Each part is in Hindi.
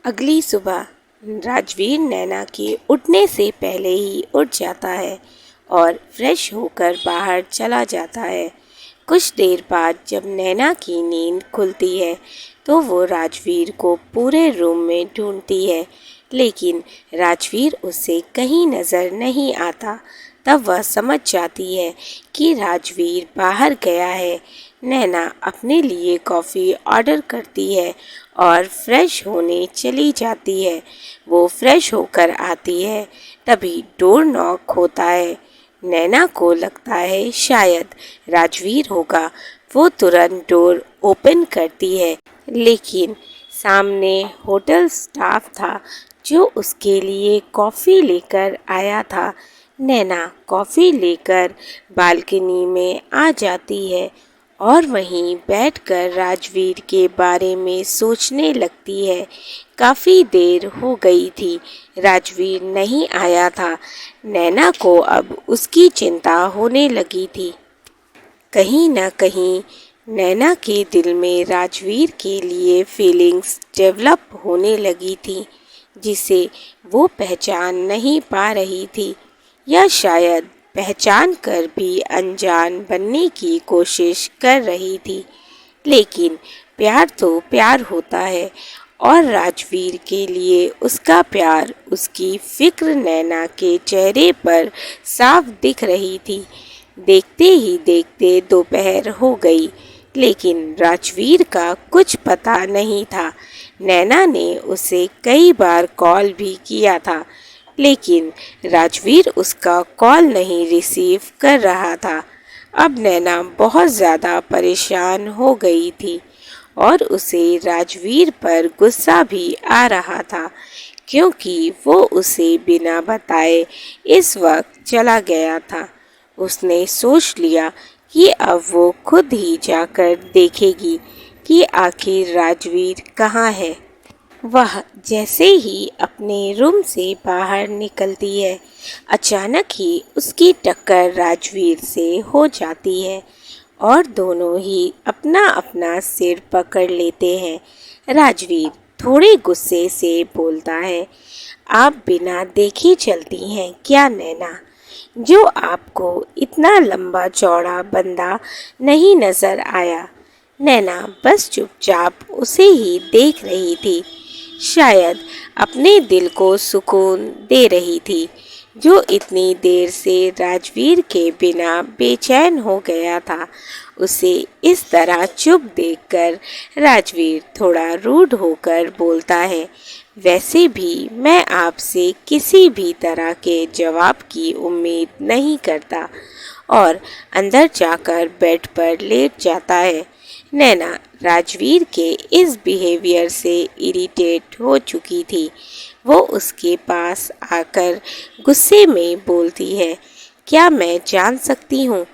अगली सुबह राजवीर नैना के उठने से पहले ही उठ जाता है और फ्रेश होकर बाहर चला जाता है। कुछ देर बाद जब नैना की नींद खुलती है तो वो राजवीर को पूरे रूम में ढूंढती है, लेकिन राजवीर उसे कहीं नज़र नहीं आता। तब वह समझ जाती है कि राजवीर बाहर गया है। नैना अपने लिए कॉफ़ी ऑर्डर करती है और फ्रेश होने चली जाती है। वो फ्रेश होकर आती है, तभी डोर नॉक होता है। नैना को लगता है शायद राजवीर होगा। वो तुरंत डोर ओपन करती है, लेकिन सामने होटल स्टाफ था जो उसके लिए कॉफ़ी लेकर आया था। नैना कॉफ़ी लेकर बालकनी में आ जाती है और वहीं बैठकर राजवीर के बारे में सोचने लगती है। काफ़ी देर हो गई थी, राजवीर नहीं आया था। नैना को अब उसकी चिंता होने लगी थी। कहीं न कहीं नैना के दिल में राजवीर के लिए फीलिंग्स डेवलप होने लगी थी, जिसे वो पहचान नहीं पा रही थी, या शायद पहचान कर भी अनजान बनने की कोशिश कर रही थी। लेकिन प्यार तो प्यार होता है, और राजवीर के लिए उसका प्यार, उसकी फिक्र नैना के चेहरे पर साफ दिख रही थी। देखते ही देखते दोपहर हो गई, लेकिन राजवीर का कुछ पता नहीं था। नैना ने उसे कई बार कॉल भी किया था, लेकिन राजवीर उसका कॉल नहीं रिसीव कर रहा था। अब नैना बहुत ज़्यादा परेशान हो गई थी और उसे राजवीर पर गुस्सा भी आ रहा था, क्योंकि वो उसे बिना बताए इस वक्त चला गया था। उसने सोच लिया कि अब वो खुद ही जाकर देखेगी कि आखिर राजवीर कहाँ है। वह जैसे ही अपने रूम से बाहर निकलती है, अचानक ही उसकी टक्कर राजवीर से हो जाती है और दोनों ही अपना अपना सिर पकड़ लेते हैं। राजवीर थोड़े गुस्से से बोलता है, आप बिना देखे चलती हैं क्या नैना? जो आपको इतना लंबा चौड़ा बंदा नहीं नजर आया? नैना बस चुपचाप उसे ही देख रही थी, शायद अपने दिल को सुकून दे रही थी, जो इतनी देर से राजवीर के बिना बेचैन हो गया था। उसे इस तरह चुप देखकर राजवीर थोड़ा रूड होकर बोलता है, वैसे भी मैं आपसे किसी भी तरह के जवाब की उम्मीद नहीं करता, और अंदर जाकर बेड पर लेट जाता है। नैना राजवीर के इस बिहेवियर से इरिटेट हो चुकी थी। वो उसके पास आकर गुस्से में बोलती है, क्या मैं जान सकती हूँ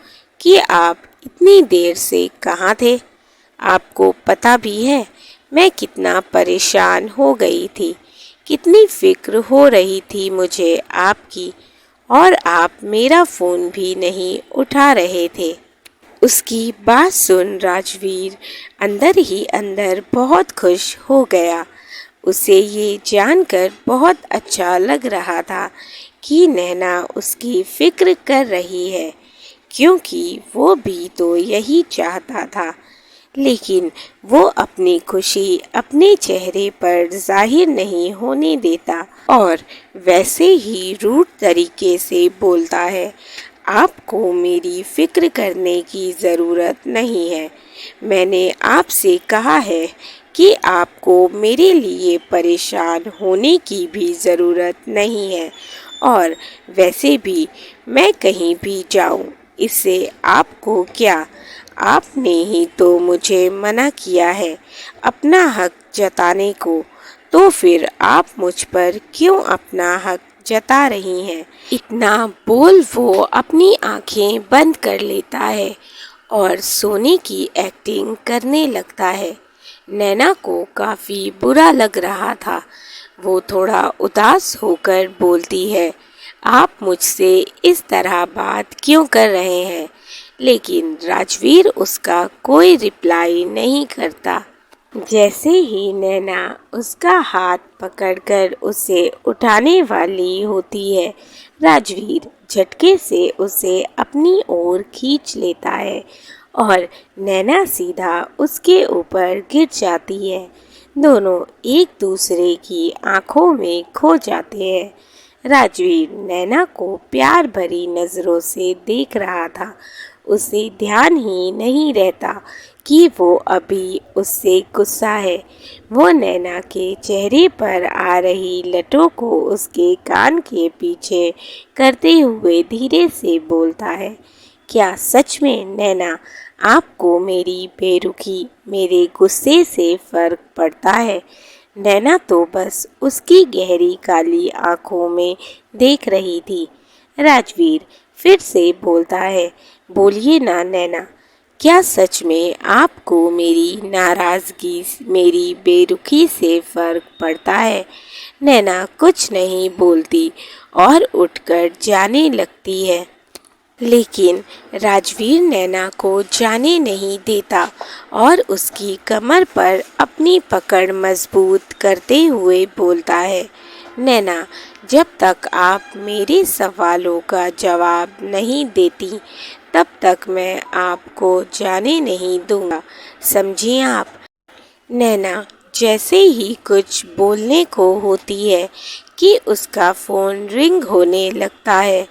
कि आप इतनी देर से कहाँ थे? आपको पता भी है मैं कितना परेशान हो गई थी, कितनी फिक्र हो रही थी मुझे आपकी, और आप मेरा फ़ोन भी नहीं उठा रहे थे। उसकी बात सुन राजवीर अंदर ही अंदर बहुत खुश हो गया। उसे ये जानकर बहुत अच्छा लग रहा था कि नैना उसकी फिक्र कर रही है, क्योंकि वो भी तो यही चाहता था। लेकिन वो अपनी खुशी अपने चेहरे पर जाहिर नहीं होने देता और वैसे ही रूड तरीके से बोलता है, आपको मेरी फिक्र करने की ज़रूरत नहीं है। मैंने आपसे कहा है कि आपको मेरे लिए परेशान होने की भी ज़रूरत नहीं है, और वैसे भी मैं कहीं भी जाऊं, इससे आपको क्या? आपने ही तो मुझे मना किया है अपना हक जताने को, तो फिर आप मुझ पर क्यों अपना हक जता रही हैं? इतना बोल वो अपनी आंखें बंद कर लेता है और सोने की एक्टिंग करने लगता है। नैना को काफ़ी बुरा लग रहा था। वो थोड़ा उदास होकर बोलती है, आप मुझसे इस तरह बात क्यों कर रहे हैं? लेकिन राजवीर उसका कोई रिप्लाई नहीं करता। जैसे ही नैना उसका हाथ पकड़कर उसे उठाने वाली होती है, राजवीर झटके से उसे अपनी ओर खींच लेता है और नैना सीधा उसके ऊपर गिर जाती है। दोनों एक दूसरे की आंखों में खो जाते हैं। राजवीर नैना को प्यार भरी नज़रों से देख रहा था। उसे ध्यान ही नहीं रहता कि वो अभी उससे गुस्सा है। वो नैना के चेहरे पर आ रही लटों को उसके कान के पीछे करते हुए धीरे से बोलता है, क्या सच में नैना आपको मेरी बेरुखी, मेरे गुस्से से फर्क पड़ता है? नैना तो बस उसकी गहरी काली आंखों में देख रही थी। राजवीर फिर से बोलता है, बोलिए ना नैना, क्या सच में आपको मेरी नाराज़गी, मेरी बेरुखी से फ़र्क पड़ता है? नैना कुछ नहीं बोलती और उठकर जाने लगती है। लेकिन राजवीर नैना को जाने नहीं देता और उसकी कमर पर अपनी पकड़ मजबूत करते हुए बोलता है, नैना, जब तक आप मेरे सवालों का जवाब नहीं देती तब तक मैं आपको जाने नहीं दूंगा, समझिए आप? नैना जैसे ही कुछ बोलने को होती है कि उसका फ़ोन रिंग होने लगता है,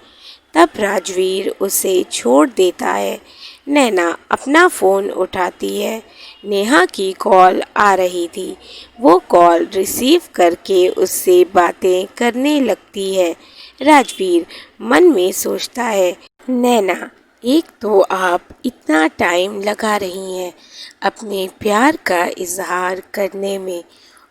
तब राजवीर उसे छोड़ देता है। नैना अपना फ़ोन उठाती है। नेहा की कॉल आ रही थी। वो कॉल रिसीव करके उससे बातें करने लगती है। राजवीर मन में सोचता है, नैना, एक तो आप इतना टाइम लगा रही हैं अपने प्यार का इजहार करने में,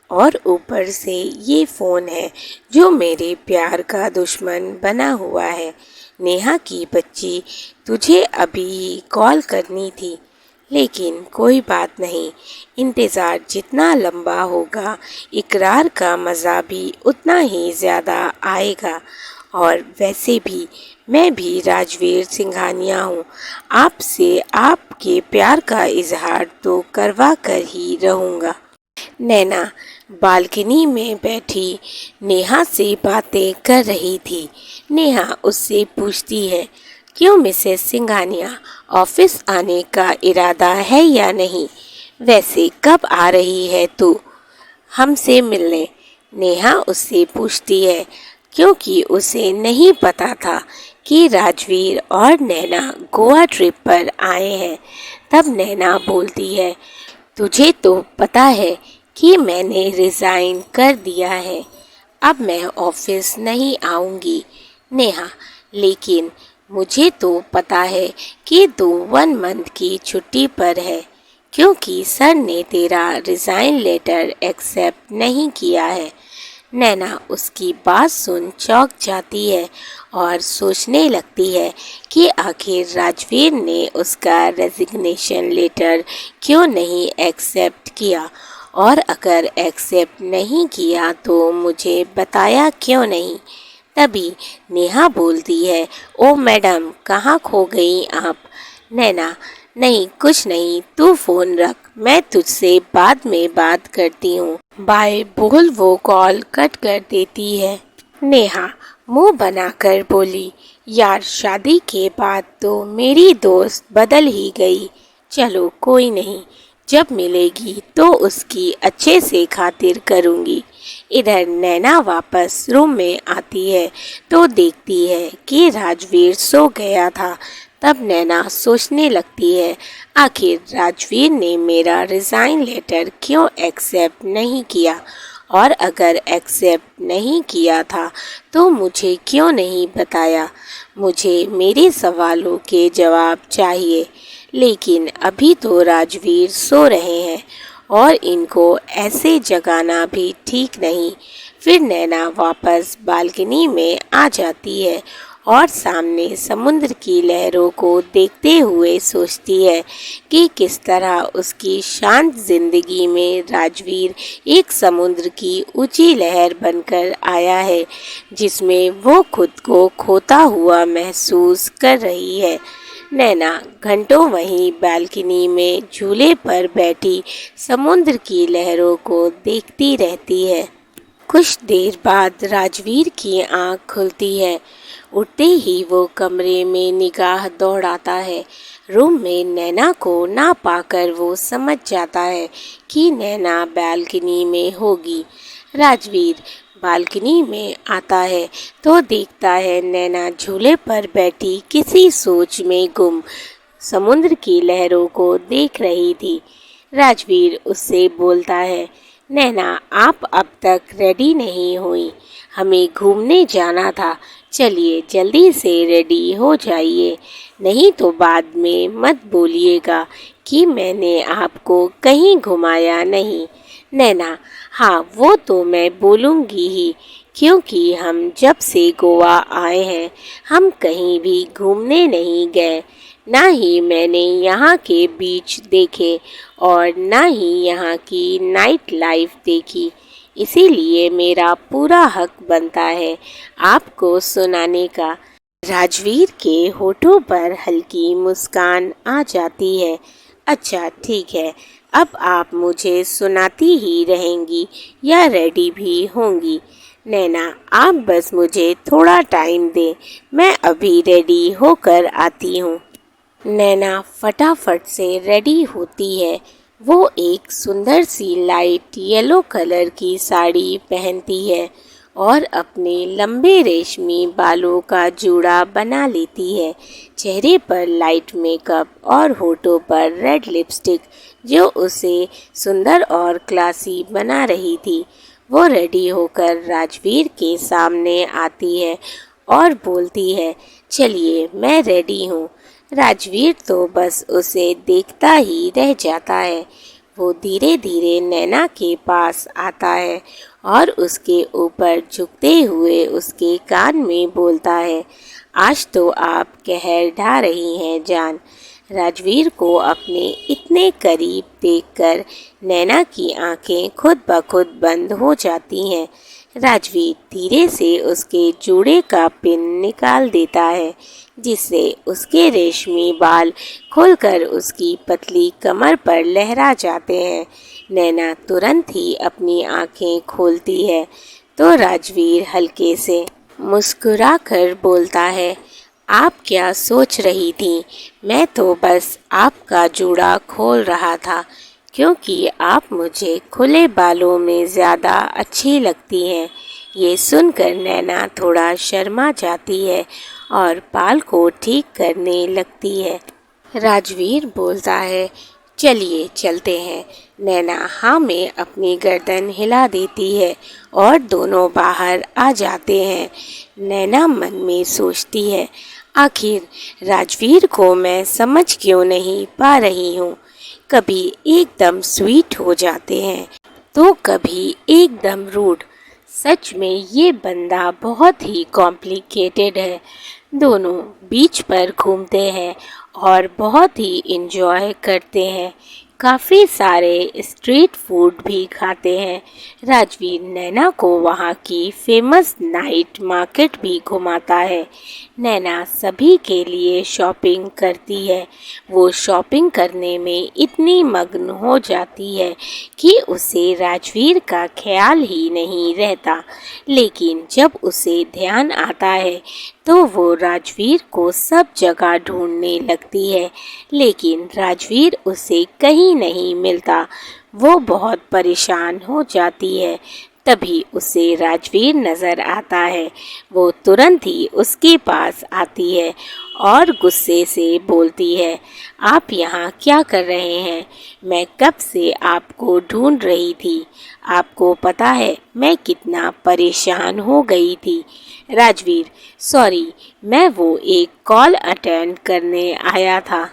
और ऊपर से ये फ़ोन है जो मेरे प्यार का दुश्मन बना हुआ है। नेहा की बच्ची, तुझे अभी ही कॉल करनी थी, लेकिन कोई बात नहीं, इंतज़ार जितना लंबा होगा इकरार का मज़ा भी उतना ही ज़्यादा आएगा। और वैसे भी मैं भी राजवीर सिंघानिया हूँ, आपसे आपके प्यार का इजहार तो करवा कर ही रहूँगा। नैना बालकनी में बैठी नेहा से बातें कर रही थी। नेहा उससे पूछती है, क्यों मिसेस सिंघानिया, ऑफिस आने का इरादा है या नहीं? वैसे कब आ रही है तू हमसे मिलने? नेहा उससे पूछती है, क्योंकि उसे नहीं पता था कि राजवीर और नैना गोवा ट्रिप पर आए हैं। तब नैना बोलती है, तुझे तो पता है कि मैंने रिज़ाइन कर दिया है, अब मैं ऑफिस नहीं आऊँगी। नेहा, लेकिन मुझे तो पता है कि तू 1 मंथ की छुट्टी पर है, क्योंकि सर ने तेरा रिज़ाइन लेटर एक्सेप्ट नहीं किया है। नैना उसकी बात सुन चौंक जाती है और सोचने लगती है कि आखिर राजवीर ने उसका रेजिग्नेशन लेटर क्यों नहीं एक्सेप्ट किया, और अगर एक्सेप्ट नहीं किया तो मुझे बताया क्यों नहीं। तभी नेहा बोलती है, ओ मैडम, कहाँ खो गई आप? नैना, नहीं कुछ नहीं, तू फ़ोन रख, मैं तुझसे बाद में बात करती हूँ, बाय बोल वो कॉल कट कर देती है। नेहा मुंह बनाकर बोली, यार शादी के बाद तो मेरी दोस्त बदल ही गई। चलो कोई नहीं, जब मिलेगी तो उसकी अच्छे से खातिर करूँगी। इधर नैना वापस रूम में आती है तो देखती है कि राजवीर सो गया था। तब नैना सोचने लगती है, आखिर राजवीर ने मेरा रिज़ाइन लेटर क्यों एक्सेप्ट नहीं किया, और अगर एक्सेप्ट नहीं किया था तो मुझे क्यों नहीं बताया। मुझे मेरे सवालों के जवाब चाहिए, लेकिन अभी तो राजवीर सो रहे हैं और इनको ऐसे जगाना भी ठीक नहीं। फिर नैना वापस बालकनी में आ जाती है और सामने समुद्र की लहरों को देखते हुए सोचती है कि किस तरह उसकी शांत जिंदगी में राजवीर एक समुद्र की ऊंची लहर बनकर आया है, जिसमें वो खुद को खोता हुआ महसूस कर रही है। नैना घंटों वहीं बालकनी में झूले पर बैठी समुद्र की लहरों को देखती रहती है। कुछ देर बाद राजवीर की आंख खुलती है। उठते ही वो कमरे में निगाह दौड़ाता है। रूम में नैना को ना पाकर वो समझ जाता है कि नैना बालकनी में होगी। राजवीर बालकनी में आता है तो देखता है नैना झूले पर बैठी किसी सोच में गुम समुद्र की लहरों को देख रही थी। राजवीर उससे बोलता है, नैना आप अब तक रेडी नहीं हुई, हमें घूमने जाना था, चलिए जल्दी से रेडी हो जाइए, नहीं तो बाद में मत बोलिएगा कि मैंने आपको कहीं घुमाया नहीं। नैना, हाँ वो तो मैं बोलूँगी ही, क्योंकि हम जब से गोवा आए हैं हम कहीं भी घूमने नहीं गए, ना ही मैंने यहाँ के बीच देखे और ना ही यहाँ की नाइट लाइफ देखी, इसीलिए मेरा पूरा हक बनता है आपको सुनाने का। राजवीर के होठों पर हल्की मुस्कान आ जाती है। अच्छा ठीक है, अब आप मुझे सुनाती ही रहेंगी या रेडी भी होंगी? नैना, आप बस मुझे थोड़ा टाइम दें, मैं अभी रेडी होकर आती हूँ। नैना फटाफट से रेडी होती है। वो एक सुंदर सी लाइट येलो कलर की साड़ी पहनती है और अपने लंबे रेशमी बालों का जूड़ा बना लेती है। चेहरे पर लाइट मेकअप और होठों पर रेड लिपस्टिक जो उसे सुंदर और क्लासी बना रही थी। वो रेडी होकर राजवीर के सामने आती है और बोलती है, चलिए मैं रेडी हूँ। राजवीर तो बस उसे देखता ही रह जाता है। वो धीरे धीरे नैना के पास आता है और उसके ऊपर झुकते हुए उसके कान में बोलता है, आज तो आप कहर ढा रही हैं जान। राजवीर को अपने इतने करीब देखकर नैना की आंखें खुद ब खुद बंद हो जाती हैं। राजवीर धीरे से उसके जूड़े का पिन निकाल देता है, जिससे उसके रेशमी बाल खुलकर उसकी पतली कमर पर लहरा जाते हैं। नैना तुरंत ही अपनी आंखें खोलती है तो राजवीर हल्के से मुस्कुराकर बोलता है, आप क्या सोच रही थी? मैं तो बस आपका जूड़ा खोल रहा था, क्योंकि आप मुझे खुले बालों में ज़्यादा अच्छी लगती हैं। ये सुनकर नैना थोड़ा शर्मा जाती है और बाल को ठीक करने लगती है। राजवीर बोलता है, चलिए चलते हैं। नैना हाँ में अपनी गर्दन हिला देती है और दोनों बाहर आ जाते हैं। नैना मन में सोचती है, आखिर राजवीर को मैं समझ क्यों नहीं पा रही हूँ। कभी एकदम स्वीट हो जाते हैं तो कभी एकदम रूड। सच में ये बंदा बहुत ही कॉम्प्लिकेटेड है। दोनों बीच पर घूमते हैं और बहुत ही इंजॉय करते हैं। काफ़ी सारे स्ट्रीट फूड भी खाते हैं। राजवीर नैना को वहाँ की फेमस नाइट मार्केट भी घुमाता है। नैना सभी के लिए शॉपिंग करती है। वो शॉपिंग करने में इतनी मग्न हो जाती है कि उसे राजवीर का ख्याल ही नहीं रहता। लेकिन जब उसे ध्यान आता है तो वो राजवीर को सब जगह ढूंढने लगती है, लेकिन राजवीर उसे कहीं नहीं मिलता। वो बहुत परेशान हो जाती है। तभी उसे राजवीर नज़र आता है। वो तुरंत ही उसके पास आती है और गुस्से से बोलती है, आप यहाँ क्या कर रहे हैं? मैं कब से आपको ढूंढ रही थी। आपको पता है मैं कितना परेशान हो गई थी। राजवीर, सॉरी, मैं वो एक कॉल अटेंड करने आया था।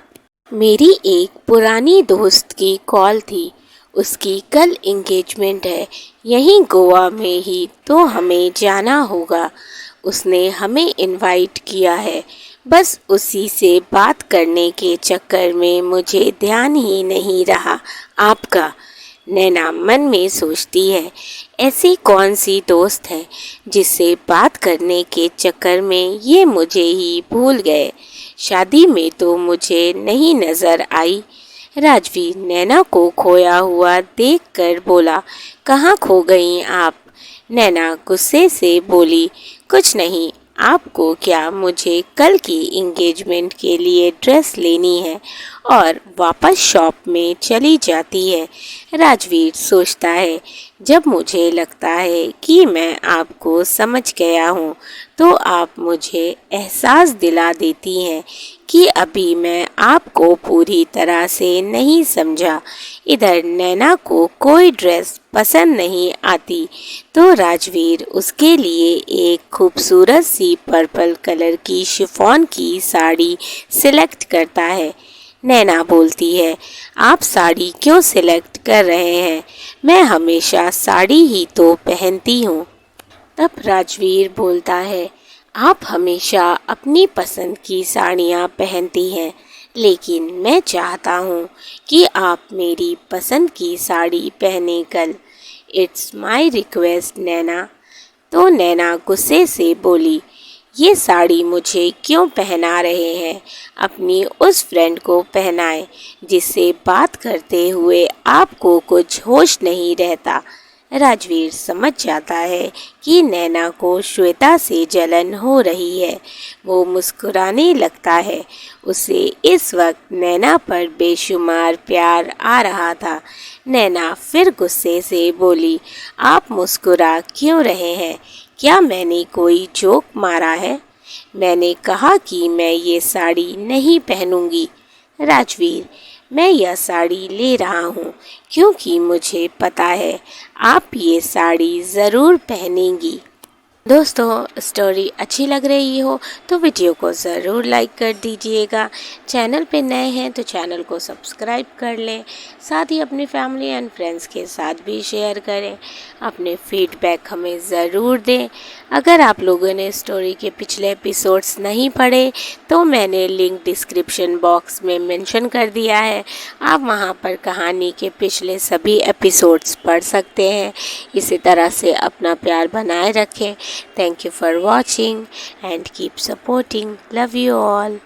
मेरी एक पुरानी दोस्त की कॉल थी। उसकी कल एंगेजमेंट है, यहीं गोवा में ही, तो हमें जाना होगा। उसने हमें इनवाइट किया है। बस उसी से बात करने के चक्कर में मुझे ध्यान ही नहीं रहा आपका। नैना मन में सोचती है, ऐसी कौन सी दोस्त है जिससे बात करने के चक्कर में ये मुझे ही भूल गए। शादी में तो मुझे नहीं नज़र आई। राजवीर नैना को खोया हुआ देखकर बोला, कहाँ खो गई आप? नैना गुस्से से बोली, कुछ नहीं, आपको क्या, मुझे कल की इंगेजमेंट के लिए ड्रेस लेनी है और वापस शॉप में चली जाती है। राजवीर सोचता है, जब मुझे लगता है कि मैं आपको समझ गया हूँ तो आप मुझे एहसास दिला देती हैं कि अभी मैं आपको पूरी तरह से नहीं समझा। इधर नैना को कोई ड्रेस पसंद नहीं आती तो राजवीर उसके लिए एक खूबसूरत सी पर्पल कलर की शिफॉन की साड़ी सिलेक्ट करता है। नैना बोलती है, आप साड़ी क्यों सिलेक्ट कर रहे हैं? मैं हमेशा साड़ी ही तो पहनती हूँ। तब राजवीर बोलता है, आप हमेशा अपनी पसंद की साड़ियाँ पहनती हैं, लेकिन मैं चाहता हूँ कि आप मेरी पसंद की साड़ी पहने कल। इट्स माई रिक्वेस्ट नैना। तो नैना गुस्से से बोली, ये साड़ी मुझे क्यों पहना रहे हैं? अपनी उस फ्रेंड को पहनाएं जिससे बात करते हुए आपको कुछ होश नहीं रहता। राजवीर समझ जाता है कि नैना को श्वेता से जलन हो रही है। वो मुस्कुराने लगता है। उसे इस वक्त नैना पर बेशुमार प्यार आ रहा था। नैना फिर गुस्से से बोली, आप मुस्कुरा क्यों रहे हैं? क्या मैंने कोई जोक मारा है? मैंने कहा कि मैं ये साड़ी नहीं पहनूंगी। राजवीर, मैं यह साड़ी ले रहा हूँ क्योंकि मुझे पता है आप ये साड़ी ज़रूर पहनेंगी। दोस्तों, स्टोरी अच्छी लग रही हो तो वीडियो को ज़रूर लाइक कर दीजिएगा। चैनल पे नए हैं तो चैनल को सब्सक्राइब कर लें। साथ ही अपनी फैमिली एंड फ्रेंड्स के साथ भी शेयर करें। अपने फीडबैक हमें ज़रूर दें। अगर आप लोगों ने स्टोरी के पिछले एपिसोड्स नहीं पढ़े तो मैंने लिंक डिस्क्रिप्शन बॉक्स में मेंशन कर दिया है। आप वहां पर कहानी के पिछले सभी एपिसोड्स पढ़ सकते हैं। इसी तरह से अपना प्यार बनाए रखें। Thank you for watching and keep supporting. Love you all.